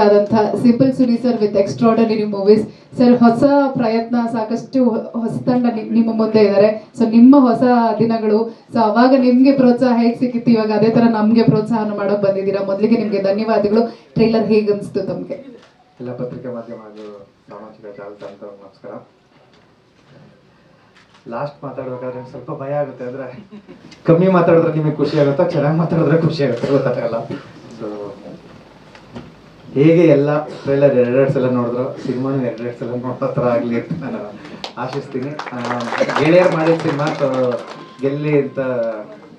ಆದಂಥ simple Suni sir with extraordinary movies sir. ಹೊಸ ಪ್ರಯತ್ನ, ಸಾಕಷ್ಟು ಹೊಸ ತಂಡ ನಿಮ್ಮ ಮುಂದೆ ಇದ್ದಾರೆ. ಸೊ ನಿಮ್ಮ ಹೊಸ ದಿನಗಳು, ಸೊ ಅವಾಗ ನಿಮ್ಗೆ ಪ್ರೋತ್ಸಾಹ ಹೇಗೆ ಸಿಕ್ಕಿತ್ತು, ಇವಾಗ ಅದೇ ತರ ನಮ್ಗೆ ಪ್ರೋತ್ಸಾಹನ ಮಾಡೋಕೆ ಬಂದಿದ್ದೀರಾ. ಮೊದಲಿಗೆ ನಿಮ್ಗೆ ಧನ್ಯವಾದಗಳು. ಟ್ರೈಲರ್ ಹೇಗೆ ಅನಿಸ್ತು ತಮಗೆ? ಎಲ್ಲ ಪತ್ರಿಕೆ ಮಾಧ್ಯಮ ಹಾಗೂ ಸಾಮಾಜಿಕ ಜಾಲತಾಣ ನಮಸ್ಕಾರ. ಲಾಸ್ಟ್ ಮಾತಾಡ್ಬೇಕಾದ್ರೆ ಸ್ವಲ್ಪ ಭಯ ಆಗುತ್ತೆ, ಅಂದ್ರೆ ಕಮ್ಮಿ ಮಾತಾಡಿದ್ರೆ ನಿಮಗೆ ಖುಷಿ ಆಗುತ್ತಾ, ಚೆನ್ನಾಗಿ ಮಾತಾಡಿದ್ರೆ ಖುಷಿ ಆಗುತ್ತೆ, ಗೊತ್ತಾಗಲ್ಲ. ಸೊ ಹೇಗೆ ಎಲ್ಲ ಟ್ರೈಲರ್ ಎರಡೆರಡು ಸಲ ನೋಡಿದ್ರು, ಸಿನಿಮಾನು ಎರಡೆರಡು ಸಲ ನೋಡೋ ಥರ ಆಗಲಿ ಅಂತ ನಾನು ಆಶಿಸ್ತೀನಿ. ಗೆಳೆಯರು ಮಾಡಿದ ಸಿನಿಮಾ, ಸೊ ಗೆಲ್ಲಿ ಅಂತ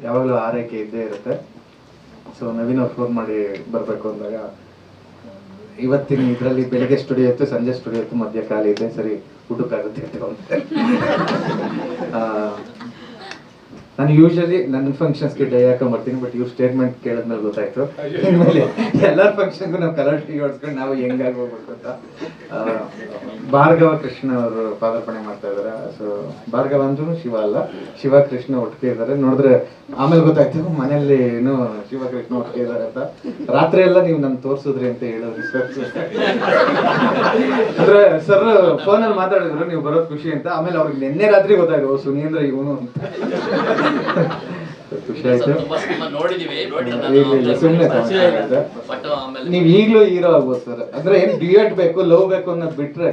ಯಾವಾಗಲೂ ಆರೈಕೆ ಇದ್ದೇ ಇರುತ್ತೆ. ಸೊ ನವೀನ್ ಅವ್ರು ಫೋನ್ ಮಾಡಿ ಬರಬೇಕು ಅಂದಾಗ, ಇವತ್ತಿನ ಇದರಲ್ಲಿ ಬೆಳಿಗ್ಗೆ ಸ್ಟುಡಿಯೋ ಇತ್ತು, ಸಂಜೆ ಸ್ಟುಡಿಯೋ ಇತ್ತು, ಮಧ್ಯ ಖಾಲಿ ಇದೆ, ಸರಿ ಊಟಕ್ಕಾಗುತ್ತೆ ಅಂತ. ನಾನು ಯೂಶಲಿ ನನ್ನ ಫಂಕ್ಷನ್ಸ್ಗೆ ಡೈ ಹಾಕೊಂಡ್ಬರ್ತೀನಿ, ಬಟ್ ಇವ್ರು ಸ್ಟೇಟ್ಮೆಂಟ್ ಕೇಳಿದ್ಮೇಲೆ ಗೊತ್ತಾಯ್ತು ಇನ್ಮೇಲೆ ಎಲ್ಲರ ಫಂಕ್ಷನ್ಗೂ ನಾವು ಕಲರ್ ಟೀ ಹೊಡ್ಸ್ಕೊಂಡು ನಾವು ಹೆಂಗಾಗಿ ಹೋಗ್ಬೇಕು ಅಂತ. ಭಾರ್ಗವ ಕೃಷ್ಣ ಅವರು ಪಾದಾರ್ಪಣೆ ಮಾಡ್ತಾ ಇದಾರೆ. ಸೊ ಭಾರ್ಗವ ಅಂದ್ರೂ ಶಿವ ಅಲ್ಲ, ಶಿವ ಕೃಷ್ಣ ಒಟ್ಟಿಗೆ ಇದ್ದಾರೆ. ನೋಡಿದ್ರೆ ಆಮೇಲೆ ಗೊತ್ತಾಯ್ತು ಮನೆಯಲ್ಲಿ ಏನು ಶಿವ ಕೃಷ್ಣ ಒಟ್ಟಿಗೆ ಇದ್ದಾರೆ ಅಂತ. ರಾತ್ರಿ ಎಲ್ಲ ನೀವು ನನ್ ತೋರ್ಸಿದ್ರಿ ಅಂತ ಹೇಳಿದ್ರಿ ಅಂದ್ರೆ ಸರ್ ಫೋನಲ್ಲಿ ಮಾತಾಡಿದ್ರು ನೀವು ಬರೋದು ಖುಷಿ ಅಂತ. ಆಮೇಲೆ ಅವ್ರಿಗೆ ನಿನ್ನೆ ರಾತ್ರಿ ಗೊತ್ತಾಯ್ತು, ಓ ಸುನೀಂದ್ರ ಇವನು ಅಂತ. ಖುಷಿ ಆಯ್ತು. ಸುಮ್ಮನೆ ನೀವ್ ಈಗ್ಲೂ ಹೀರೋ ಆಗ್ಬೋದು ಸರ್. ಅಂದ್ರೆ ಏನ್ ಡಿಯೇಟ್ ಬೇಕು, ಲವ್ ಬೇಕು ಅನ್ನೋದು ಬಿಟ್ರೆ,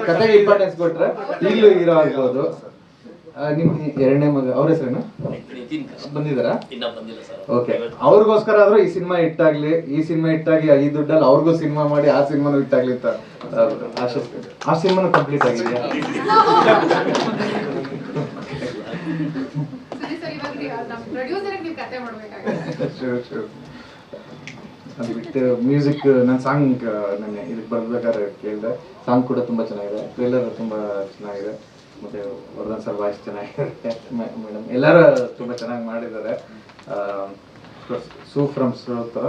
ಕತೆಗೆ ಇಂಪಾರ್ಟೆನ್ಸ್ ಕೊಟ್ರೆ ಈಗ್ಲೂ ಹೀರೋ ಆಗ್ಬೋದು. ನಿಮ್ ಎರಡನೇ ಮಗ ಅವ್ರ ಹೆಸರೇನು ಬಂದಿದಾರ? ಓಕೆ, ಅವ್ರಿಗೋಸ್ಕರ ಆದ್ರೂ ಈ ಸಿನಿಮಾ ಹಿಟ್ಟಾಗ್ಲಿ, ಈ ಸಿನಿಮಾ ಹಿಟ್ಟಾಗಿ ಈ ದುಡ್ಡಲ್ಲಿ ಅವ್ರಿಗೂ ಸಿನಿಮಾ ಮಾಡಿ ಆ ಸಿನಿಮಾನು ಹಿಟ್ಟಾಗ್ಲಿ ಅಂತ ಆಶಿಸ್ತೀನಿ. ಆ ಸಿನಿಮಾನು ಕಂಪ್ಲೀಟ್ ಆಗಿದೆಯಾ? ಅದು ಬಿಟ್ಟು ಮ್ಯೂಸಿಕ್, ನನ್ನ ಸಾಂಗ್ ನೆನ್ನೆ ಇದಕ್ಕೆ ಬರ್ಬೇಕಾದ್ರೆ ಕೇಳಿದೆ, ಸಾಂಗ್ ಕೂಡ ತುಂಬ ಚೆನ್ನಾಗಿದೆ, ಟ್ರೇಲರ್ ತುಂಬ ಚೆನ್ನಾಗಿದೆ, ಮತ್ತು ವರ್ಧನ್ ಸರ್ ವಾಯ್ಸ್ ಚೆನ್ನಾಗಿರುತ್ತೆ, ಮೇಡಮ್ ಎಲ್ಲರೂ ತುಂಬ ಚೆನ್ನಾಗಿ ಮಾಡಿದ್ದಾರೆ. ಸೂ ಫ್ರಮ್ ಥರ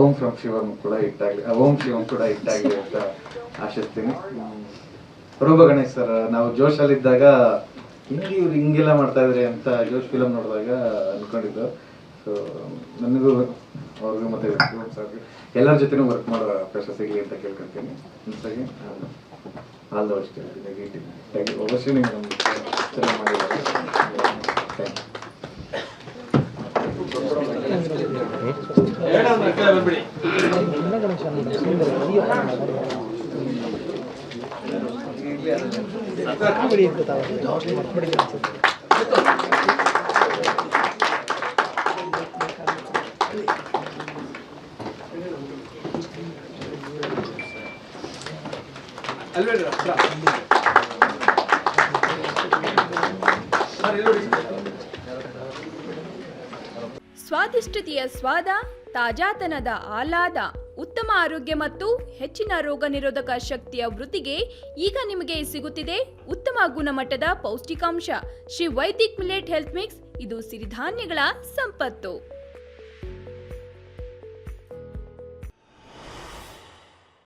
ಓಂ ಫ್ರಮ್ ಶಿವಮ್ ಕೂಡ ಹಿಟ್ಟಾಗಲಿ, ಓಂ ಶಿವಮ್ ಕೂಡ ಹಿಟ್ಟಾಗಲಿ ಅಂತ ಆಶಿಸ್ತೀನಿ. ರೂಪ ಗಣೇಶ್ ಸರ್, ನಾವು ಜೋಶಲ್ಲಿದ್ದಾಗ ಹಿಂಗೆ ಇವ್ರು ಹಿಂಗೆಲ್ಲ ಮಾಡ್ತಾ ಇದ್ರಿ ಅಂತ ಜೋಶ್ ಫಿಲಮ್ ನೋಡಿದಾಗ ಅಂದ್ಕೊಂಡಿದ್ದು. ಸೊ ನನಗೂ ಅವ್ರಿಗೂ ಮತ್ತೆ ಸರ್ಗೆ ಎಲ್ಲರ ಜೊತೆನೂ ವರ್ಕ್ ಮಾಡೋ ಅವಕಾಶ ಸಿಗಲಿ ಅಂತ ಕೇಳ್ಕೊಳ್ತೀನಿ. ಅನ್ಸಾಗಿ ಆಲ್ ದ ಬೆಸ್ಟ್ ಹೇಳ್ತೀನಿ. ಅವಶ್ಯ ನಿಮ್ಗೆ ನಮ್ಗೆ ಚೆನ್ನಾಗಿ ಮಾಡಿದ್ದಾರೆ. ಸ್ವಾದಿಷ್ಟತೆಯ ಸ್ವಾದ, ತಾಜಾತನದ ಆಹ್ಲಾದ, ಉತ್ತಮ ಆರೋಗ್ಯ ಮತ್ತು ಹೆಚ್ಚಿನ ರೋಗ ನಿರೋಧಕ ಶಕ್ತಿಯ ವೃದ್ಧಿಗೆ ಈಗ ನಿಮಗೆ ಸಿಗುತ್ತಿದೆ ಉತ್ತಮ ಗುಣಮಟ್ಟದ ಪೌಷ್ಟಿಕಾಂಶ. Shri Vaidik millet health mix, ಇದು ಸಿರಿಧಾನ್ಯಗಳ ಸಂಪತ್ತು.